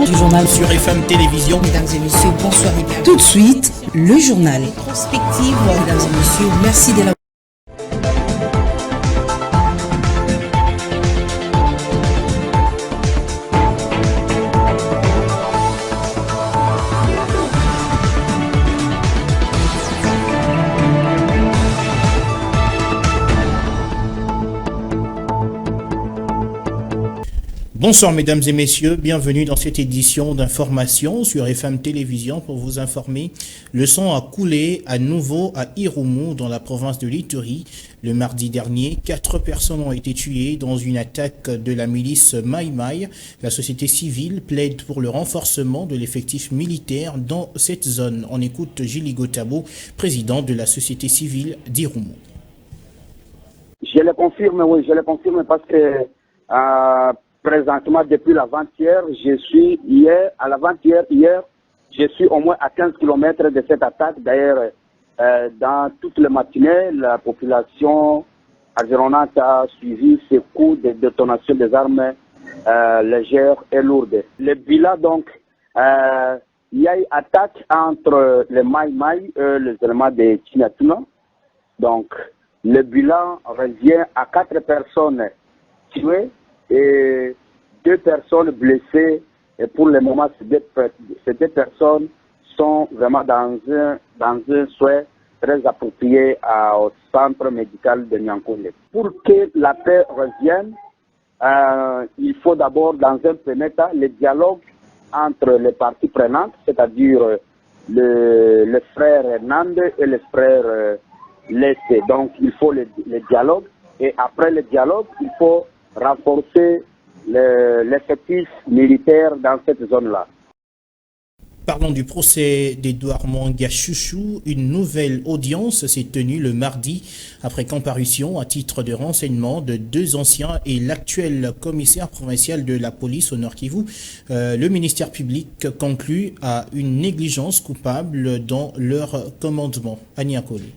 du journal sur FM Télévision. Mesdames et messieurs, bonsoir et bienvenue. Tout de suite, le journal. Rétrospective, mesdames et messieurs, merci de la... Bonsoir mesdames et messieurs, bienvenue dans cette édition d'information sur FM Télévision pour vous informer. Le sang a coulé à nouveau à Irumu dans la province de l'Ituri. Le mardi dernier, 4 personnes ont été tuées dans une attaque de la milice Mai Mai. La société civile plaide pour le renforcement de l'effectif militaire dans cette zone. On écoute Gilles Gotabo, président de la société civile d'Irumu. Je le confirme, oui, je le confirme parce que présentement, depuis l'avant-hier, je suis hier, je suis au moins à 15 km de cette attaque. D'ailleurs, dans toute la matinée, la population environnante a suivi ces coups de détonation des armes légères et lourdes. Le bilan, donc, il y a eu attaque entre les Mai Mai et les éléments de Chinatuna. Donc, le bilan revient à 4 personnes tuées et 2 personnes blessées. Et pour le moment, ces deux personnes sont vraiment dans un soin très approprié au centre médical de Nyankoulé. Pour que la paix revienne, il faut d'abord, dans un premier temps, le dialogue entre les parties prenantes, c'est-à-dire le frère Nande et le frère Leste. Donc, il faut le dialogue. Et après le dialogue, il faut renforcer l'effectif militaire dans cette zone-là. Parlons du procès d'Edouard Mwanga Chouchou. Une nouvelle audience s'est tenue le mardi après comparution à titre de renseignement de 2 anciens et l'actuel commissaire provincial de la police au Nord Kivu. Le ministère public conclut à une négligence coupable dans leur commandement. Ania Koli.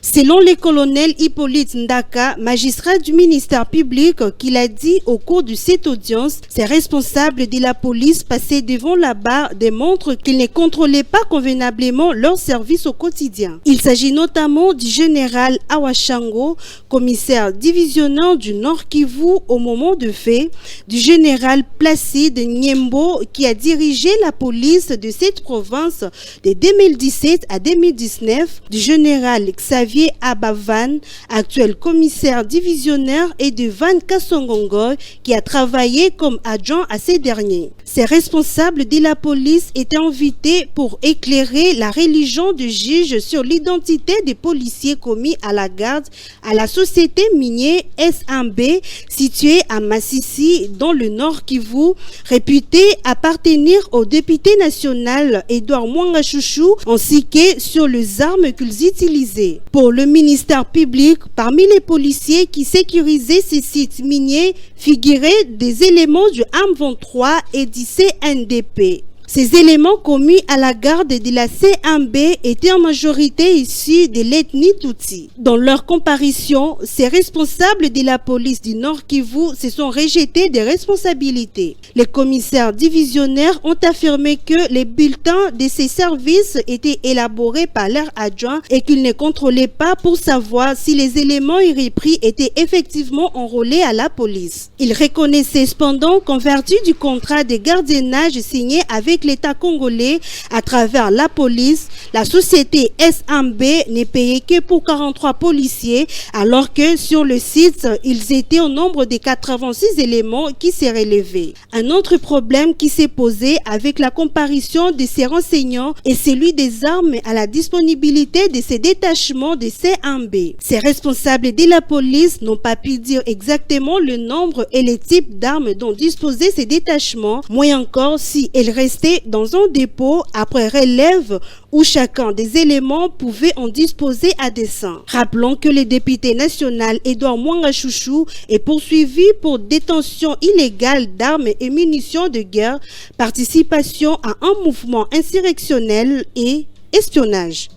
Selon le colonel Hippolyte Ndaka, magistrat du ministère public, qu'il a dit au cours de cette audience, ces responsables de la police passés devant la barre démontrent qu'ils ne contrôlaient pas convenablement leur service au quotidien. Il s'agit notamment du général Awashango, commissaire divisionnaire du Nord Kivu au moment de fait, du général Placide Nyembo qui a dirigé la police de cette province de 2017 à 2019, du général Xavier Abavan, actuel commissaire divisionnaire, et de Van Kassongongo qui a travaillé comme adjoint à ces derniers. Ces responsables de la police étaient invités pour éclairer la religion du juge sur l'identité des policiers commis à la garde à la société minière S1B située à Massissi dans le Nord Kivu, réputée appartenir au député national Edouard Mwanga Chouchou, ainsi que sur les armes qu'ils utilisaient. Pour le ministère public, parmi les policiers qui sécurisaient ces sites miniers figuraient des éléments du AM23 et du CNDP. Ces éléments commis à la garde de la C1B étaient en majorité issus de l'ethnie Tutsi. Dans leur comparution, ces responsables de la police du Nord Kivu se sont rejetés des responsabilités. Les commissaires divisionnaires ont affirmé que les bulletins de ces services étaient élaborés par leurs adjoints et qu'ils ne contrôlaient pas pour savoir si les éléments y repris étaient effectivement enrôlés à la police. Ils reconnaissaient cependant qu'en vertu du contrat de gardiennage signé avec l'État congolais à travers la police, la société S1B n'est payée que pour 43 policiers, alors que sur le site, ils étaient au nombre de 86 éléments qui s'est relevé. Un autre problème qui s'est posé avec la comparution de ces renseignants est celui des armes à la disponibilité de ces détachements de C1B. Ces responsables de la police n'ont pas pu dire exactement le nombre et les types d'armes dont disposaient ces détachements, moins encore si elles restaient dans un dépôt après relève où chacun des éléments pouvait en disposer à dessein. Rappelons que le député national Edouard Mwanga Chouchou est poursuivi pour détention illégale d'armes et munitions de guerre, participation à un mouvement insurrectionnel et espionnage.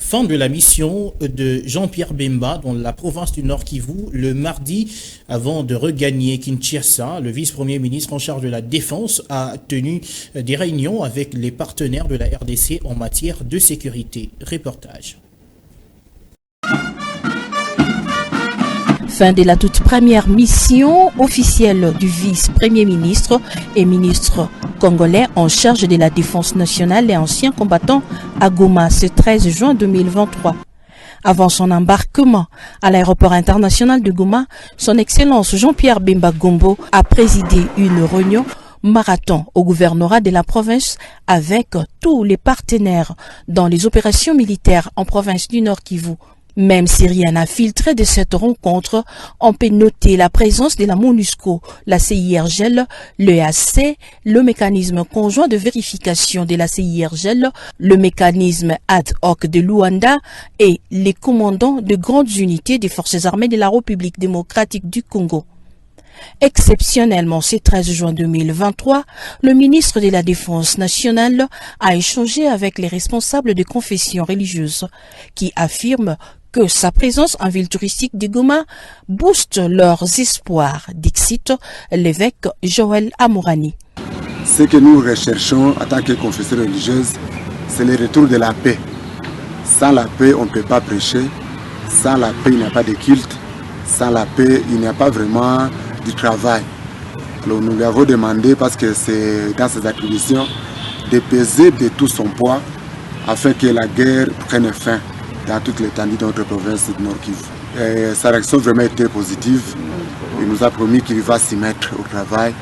Fin de la mission de Jean-Pierre Bemba dans la province du Nord Kivu le mardi avant de regagner Kinshasa. Le vice-premier ministre en charge de la défense a tenu des réunions avec les partenaires de la RDC en matière de sécurité. Reportage. Fin de la toute première mission officielle du vice-premier ministre et ministre congolais en charge de la défense nationale et ancien combattant à Goma ce 13 juin 2023. Avant son embarquement à l'aéroport international de Goma, son Excellence Jean-Pierre Bemba Gombo a présidé une réunion marathon au gouvernorat de la province avec tous les partenaires dans les opérations militaires en province du Nord Kivu. Même si rien n'a filtré de cette rencontre, on peut noter la présence de la MONUSCO, la CIRGL, l'EAC, le mécanisme conjoint de vérification de la CIRGL, le mécanisme ad hoc de Luanda et les commandants de grandes unités des forces armées de la République démocratique du Congo. Exceptionnellement, ce 13 juin 2023, le ministre de la Défense nationale a échangé avec les responsables de confessions religieuses qui affirment que sa présence en ville touristique de Goma booste leurs espoirs, dixit l'évêque Joël Amourani. Ce que nous recherchons en tant que confession religieuse, c'est le retour de la paix. Sans la paix, on ne peut pas prêcher. Sans la paix, il n'y a pas de culte. Sans la paix, il n'y a pas vraiment du travail. Alors nous lui avons demandé, parce que c'est dans ses attributions, de peser de tout son poids afin que la guerre prenne fin dans toute l'étendue de notre province du Nord Kivu. Sa réaction vraiment été positive. Il nous a promis qu'il va s'y mettre au travail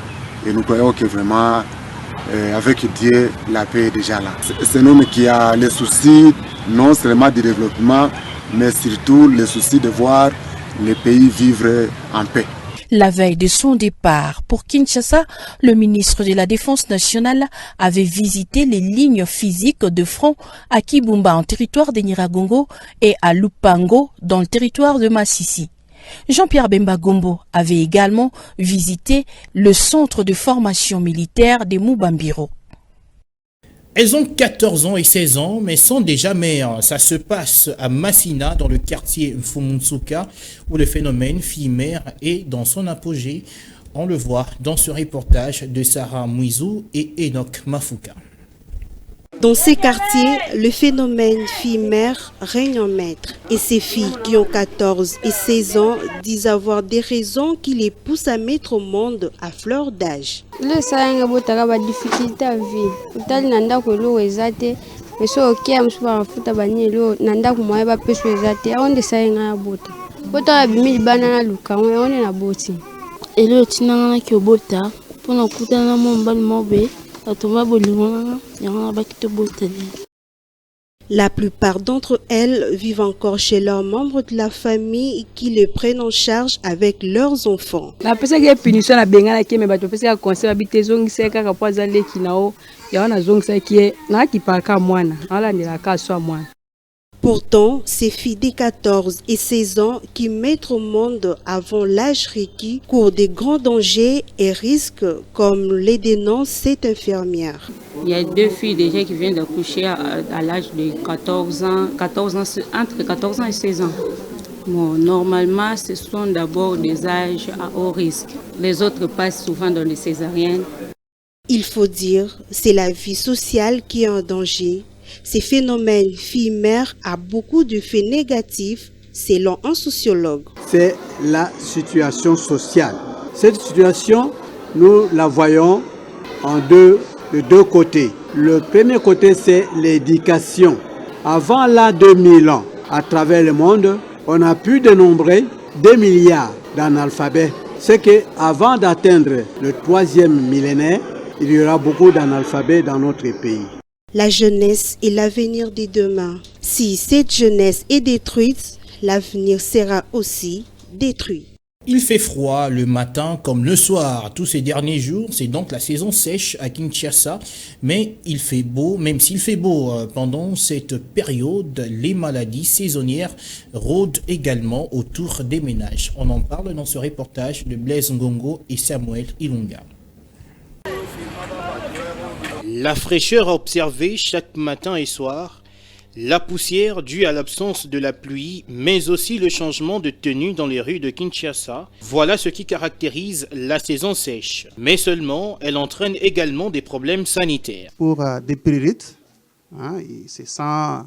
et nous croyons que vraiment avec Dieu la paix est déjà là. C'est un homme qui a les soucis non seulement du développement mais surtout les soucis de voir les pays vivre en paix. La veille de son départ pour Kinshasa, le ministre de la Défense nationale avait visité les lignes physiques de front à Kibumba en territoire de Nyiragongo et à Lupango dans le territoire de Massissi. Jean-Pierre Bemba Gombo avait également visité le centre de formation militaire de Mubambiro. Elles ont 14 ans et 16 ans, mais sont déjà mères. Ça se passe à Massina, dans le quartier Mfumunsuka, où le phénomène fille-mère est dans son apogée. On le voit dans ce reportage de Sarah Mouizou et Enoch Mafuka. Dans ces quartiers, le phénomène fille-mère règne en maître. Et ces filles qui ont 14 et 16 ans disent avoir des raisons qui les poussent à mettre au monde à fleur d'âge. Le sayanga botaka ba difficulté à vie. Utali nanda ko lo ezate. Eso okia msuba mafuta banyelo nanda ko moya ba peso ezate. Aonde sayanga bota. Bota bimili bana na lukango aone na boti. Elo tinanga ki obota pona kutana mo mbali mobe. La plupart d'entre elles vivent encore chez leurs membres de la famille qui les prennent en charge avec leurs enfants. La personne qui est punition na benga na keme bato pesa conseil habité zongi seka ka poza leki nao ya wana zongi seki na ki paka mwana ala ndela ka so mwana. Pourtant, ces filles de 14 et 16 ans qui mettent au monde avant l'âge requis courent de grands dangers et risques, comme les dénonce cette infirmière. Il y a 2 filles déjà qui viennent d'accoucher à l'âge de 14 ans, entre 14 ans et 16 ans. Bon, normalement, ce sont d'abord des âges à haut risque. Les autres passent souvent dans les césariennes. Il faut dire, c'est la vie sociale qui est en danger. Ces phénomènes filles-mères ont beaucoup d'effets négatifs, selon un sociologue. C'est la situation sociale. Cette situation, nous la voyons de deux côtés. Le premier côté, c'est l'éducation. Avant l'an 2000 ans, à travers le monde, on a pu dénombrer 2 milliards d'analphabètes. C'est qu'avant d'atteindre le 3e millénaire, il y aura beaucoup d'analphabètes dans notre pays. La jeunesse est l'avenir de demain. Si cette jeunesse est détruite, l'avenir sera aussi détruit. Il fait froid le matin comme le soir. Tous ces derniers jours, c'est donc la saison sèche à Kinshasa. Mais il fait beau, même s'il fait beau pendant cette période, les maladies saisonnières rôdent également autour des ménages. On en parle dans ce reportage de Blaise Ngongo et Samuel Ilunga. La fraîcheur observée chaque matin et soir, La poussière due à l'absence de la pluie, mais aussi le changement de tenue dans les rues de Kinshasa, voilà ce qui caractérise la saison sèche. Mais seulement, elle entraîne également des problèmes sanitaires. Pour des pérites, il se sent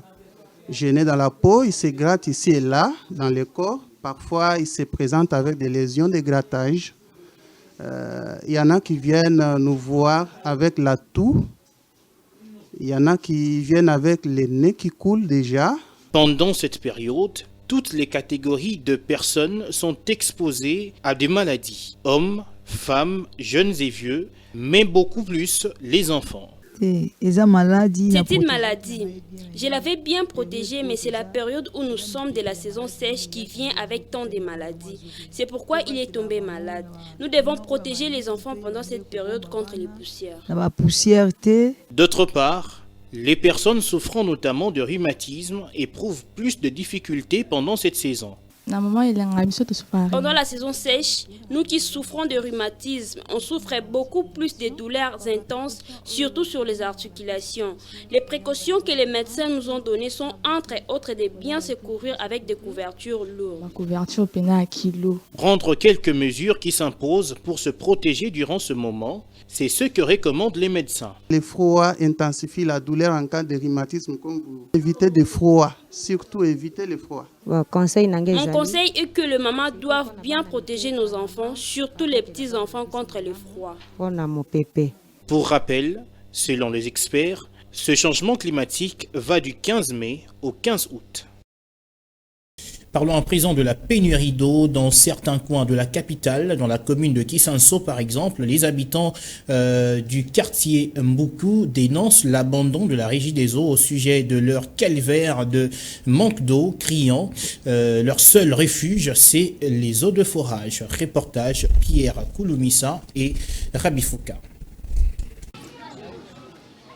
gêné dans la peau, il se gratte ici et là dans le corps. Parfois, il se présente avec des lésions de grattage. Il y en a qui viennent nous voir avec la toux. Il y en a qui viennent avec les nez qui coulent déjà. Pendant cette période, toutes les catégories de personnes sont exposées à des maladies. Hommes, femmes, jeunes et vieux, mais beaucoup plus les enfants. C'est une maladie. Je l'avais bien protégée, mais c'est la période où nous sommes de la saison sèche qui vient avec tant de maladies. C'est pourquoi il est tombé malade. Nous devons protéger les enfants pendant cette période contre les poussières. D'autre part, les personnes souffrant notamment de rhumatisme éprouvent plus de difficultés pendant cette saison. Pendant la saison sèche, nous qui souffrons de rhumatisme, on souffre beaucoup plus de douleurs intenses, surtout sur les articulations. Les précautions que les médecins nous ont données sont entre autres de bien se couvrir avec des couvertures lourdes. Prendre quelques mesures qui s'imposent pour se protéger durant ce moment, c'est ce que recommandent les médecins. Le froid intensifie la douleur en cas de rhumatisme. Évitez le froid, surtout évitez le froid. Mon conseil est que les mamans doivent bien protéger nos enfants, surtout les petits-enfants, contre le froid. Pour rappel, selon les experts, ce changement climatique va du 15 mai au 15 août. Parlons à présent de la pénurie d'eau dans certains coins de la capitale, dans la commune de Kisanso par exemple. Les habitants du quartier Mboukou dénoncent l'abandon de la Régie des eaux au sujet de leur calvaire de manque d'eau criant. Leur seul refuge, c'est les eaux de forage. Reportage Pierre Kouloumissa et Rabi Fouka.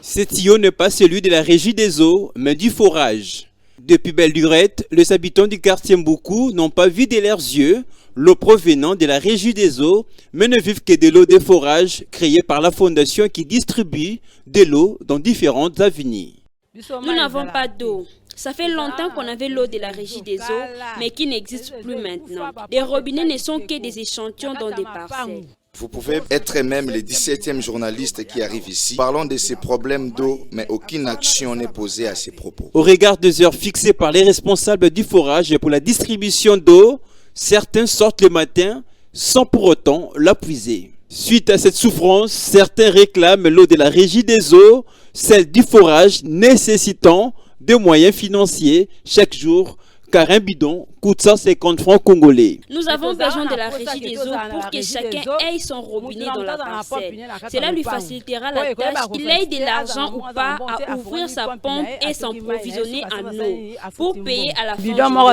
Cet tuyau n'est pas celui de la Régie des eaux, mais du forage. Depuis belle lurette, les habitants du quartier Mboukou n'ont pas vu de leurs yeux l'eau provenant de la Régie des eaux, mais ne vivent que de l'eau des forages créée par la fondation qui distribue de l'eau dans différentes avenues. Nous n'avons pas d'eau. Ça fait longtemps qu'on avait l'eau de la Régie des eaux, mais qui n'existe plus maintenant. Les robinets ne sont que des échantillons dans des parcelles. Vous pouvez être même le 17e journaliste qui arrive ici. Parlons de ces problèmes d'eau, mais aucune action n'est posée à ces propos. Au regard des heures fixées par les responsables du forage pour la distribution d'eau, certains sortent le matin sans pour autant la puiser. Suite à cette souffrance, certains réclament l'eau de la Régie des eaux, celle du forage nécessitant des moyens financiers chaque jour, car un bidon coûte 150 francs congolais. Nous avons besoin de la Régie des eaux pour que chacun ait son robinet dans la parcelle. Cela lui facilitera la tâche, qu'il ait de l'argent ou pas, à ouvrir sa pompe et s'approvisionner en eau pour payer à la fin du mois.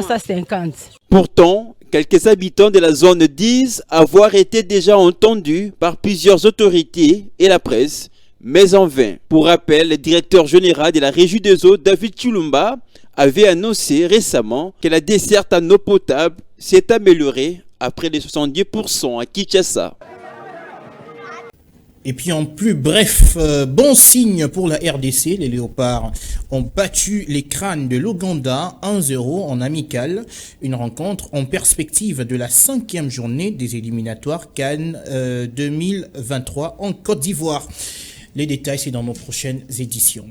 Pourtant, quelques habitants de la zone disent avoir été déjà entendus par plusieurs autorités et la presse, mais en vain. Pour rappel, le directeur général de la Régie des eaux, David Chulumba, avait annoncé récemment que la desserte en eau potable s'est améliorée à près de 70% à Kinshasa. Et puis en plus bref, bon signe pour la RDC, les Léopards ont battu les crânes de l'Ouganda 1-0 en amical, une rencontre en perspective de la 5e journée des éliminatoires CAN 2023 en Côte d'Ivoire. Les détails, c'est dans nos prochaines éditions.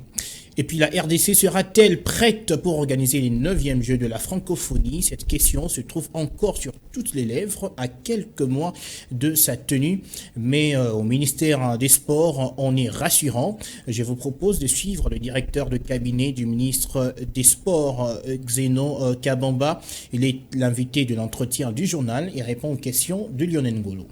Et puis la RDC sera-t-elle prête pour organiser les 9e Jeux de la francophonie? Cette question se trouve encore sur toutes les lèvres à quelques mois de sa tenue. Mais au ministère des Sports, on est rassurant. Je vous propose de suivre le directeur de cabinet du ministre des Sports, Xeno Kabamba. Il est l'invité de l'entretien du journal et répond aux questions de Lionel Ngolo.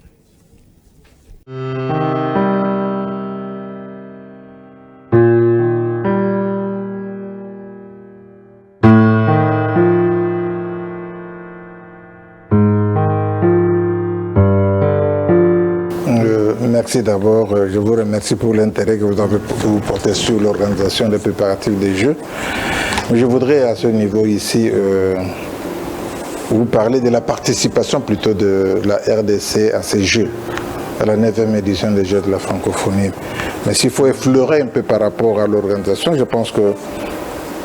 Merci d'abord, je vous remercie pour l'intérêt que vous avez porté sur l'organisation des préparatifs des Jeux. Je voudrais à ce niveau ici vous parler de la participation plutôt de la RDC à ces Jeux, à la 9e édition des Jeux de la francophonie. Mais s'il faut effleurer un peu par rapport à l'organisation, je pense que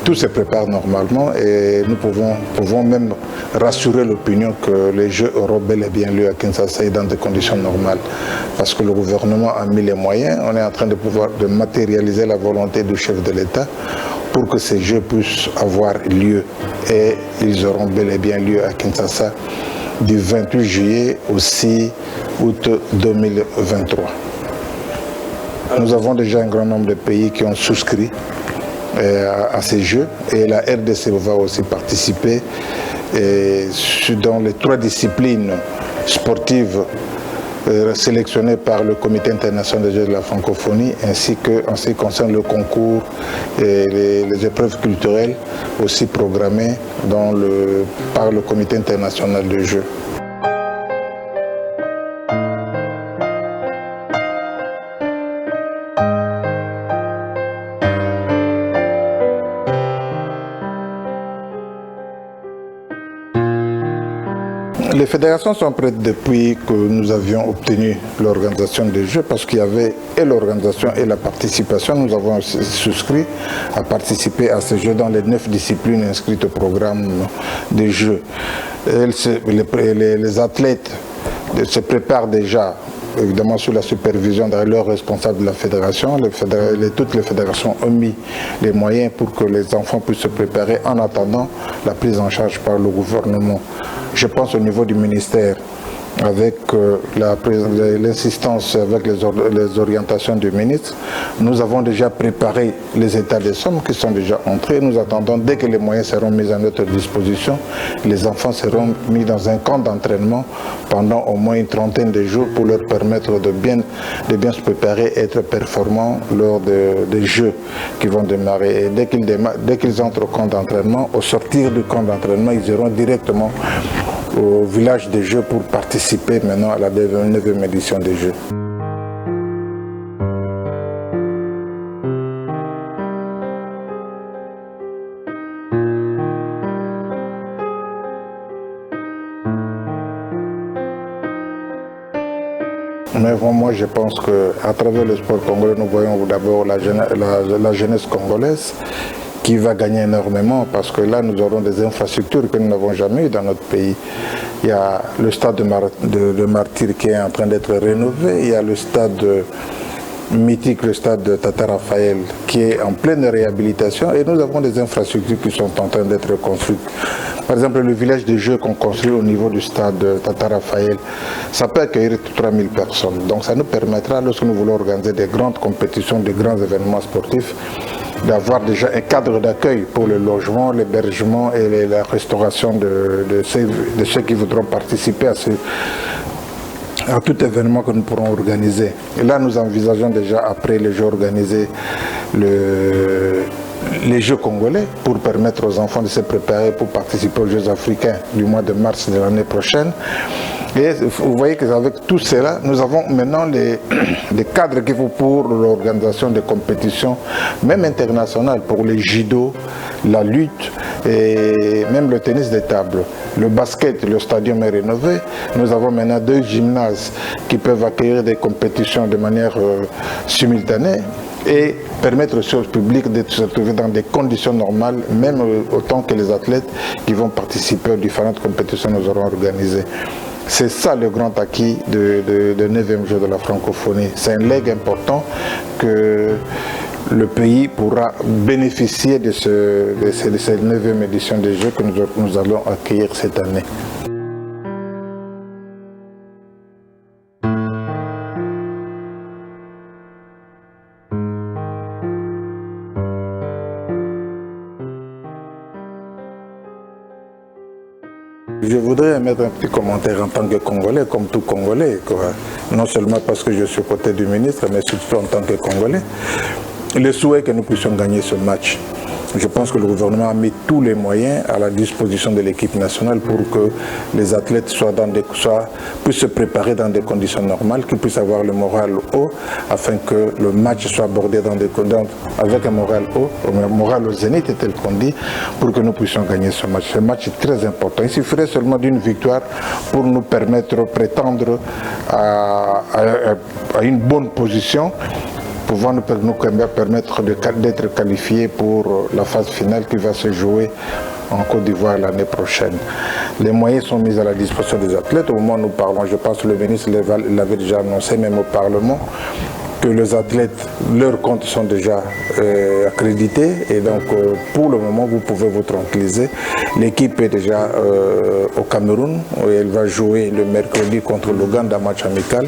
tout se prépare normalement et nous pouvons même rassurer l'opinion que les Jeux auront bel et bien lieu à Kinshasa dans des conditions normales. Parce que le gouvernement a mis les moyens, on est en train de matérialiser la volonté du chef de l'État pour que ces Jeux puissent avoir lieu. Et ils auront bel et bien lieu à Kinshasa du 28 juillet au 6 août 2023. Nous avons déjà un grand nombre de pays qui ont souscrit à ces Jeux et la RDC va aussi participer dans les 3 disciplines sportives sélectionnées par le Comité international des Jeux de la francophonie, ainsi qu'en ce qui concerne le concours et les épreuves culturelles aussi programmées par le Comité international des Jeux. Les fédérations sont prêtes depuis que nous avions obtenu l'organisation des Jeux parce qu'il y avait et l'organisation et la participation. Nous avons souscrit à participer à ces Jeux dans les 9 disciplines inscrites au programme des Jeux. Les athlètes se préparent déjà, évidemment sous la supervision de leurs responsables de la fédération. Toutes les fédérations ont mis les moyens pour que les enfants puissent se préparer en attendant la prise en charge par le gouvernement. Je pense au niveau du ministère, avec l'insistance, avec les orientations du ministre, nous avons déjà préparé les états des sommes qui sont déjà entrés. Nous attendons, dès que les moyens seront mis à notre disposition, les enfants seront mis dans un camp d'entraînement pendant au moins une trentaine de jours pour leur permettre de bien se préparer et être performants lors des Jeux qui vont démarrer. Et dès qu'ils entrent au camp d'entraînement, au sortir du camp d'entraînement, ils iront directement au village des Jeux pour participer maintenant à la 9e édition des Jeux. Mais moi je pense qu'à travers le sport congolais, nous voyons d'abord la jeunesse congolaise qui va gagner énormément parce que là nous aurons des infrastructures que nous n'avons jamais eues dans notre pays. Il y a le stade de Martyr qui est en train d'être rénové, il y a le stade mythique, le stade de Tata Raphaël qui est en pleine réhabilitation et nous avons des infrastructures qui sont en train d'être construites. Par exemple, le village des Jeux qu'on construit au niveau du stade de Tata Raphaël, ça peut accueillir 3000 personnes. Donc ça nous permettra, lorsque nous voulons organiser des grandes compétitions, des grands événements sportifs, d'avoir déjà un cadre d'accueil pour le logement, l'hébergement et la restauration de ceux qui voudront participer à tout événement que nous pourrons organiser. Et là, nous envisageons déjà, après les Jeux organisés, les Jeux congolais pour permettre aux enfants de se préparer pour participer aux Jeux africains du mois de mars de l'année prochaine. Et vous voyez qu'avec tout cela, nous avons maintenant des cadres qu'il faut pour l'organisation des compétitions, même internationales, pour les judo, la lutte et même le tennis de table. Le basket, le stadium est rénové. Nous avons maintenant 2 gymnases qui peuvent accueillir des compétitions de manière simultanée et permettre aussi au public de se trouver dans des conditions normales, même autant que les athlètes qui vont participer aux différentes compétitions que nous aurons organisées. C'est ça le grand acquis de 9e Jeux de la francophonie. C'est un legs important que le pays pourra bénéficier de cette 9e édition des Jeux que nous allons accueillir cette année. Je voudrais mettre un petit commentaire en tant que Congolais, comme tout Congolais, quoi. Non seulement parce que je suis côté du ministre, mais surtout en tant que Congolais. Le souhait que nous puissions gagner ce match. Je pense que le gouvernement a mis tous les moyens à la disposition de l'équipe nationale pour que les athlètes puissent se préparer dans des conditions normales, qu'ils puissent avoir le moral haut, afin que le match soit abordé avec un moral haut, un moral au zénith, tel qu'on dit, pour que nous puissions gagner ce match. Ce match est très important. Il suffirait seulement d'une victoire pour nous permettre de prétendre à une bonne position pouvant nous permettre d'être qualifiés pour la phase finale qui va se jouer en Côte d'Ivoire l'année prochaine. Les moyens sont mis à la disposition des athlètes. Au moment où nous parlons, je pense que le ministre l'avait déjà annoncé même au Parlement, que les athlètes, leurs comptes sont déjà accrédités et donc pour le moment vous pouvez vous tranquilliser. L'équipe est déjà au Cameroun où elle va jouer le mercredi contre l'Ouganda, match amical.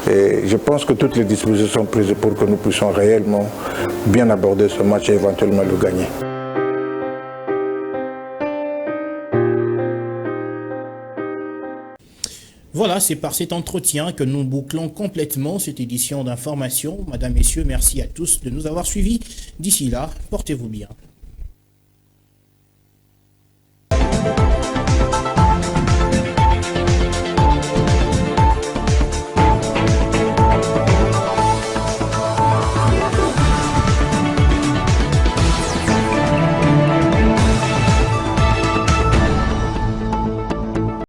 Et je pense que toutes les dispositions sont prises pour que nous puissions réellement bien aborder ce match et éventuellement le gagner. Voilà, c'est par cet entretien que nous bouclons complètement cette édition d'information. Madame, Messieurs, merci à tous de nous avoir suivis. D'ici là, portez-vous bien.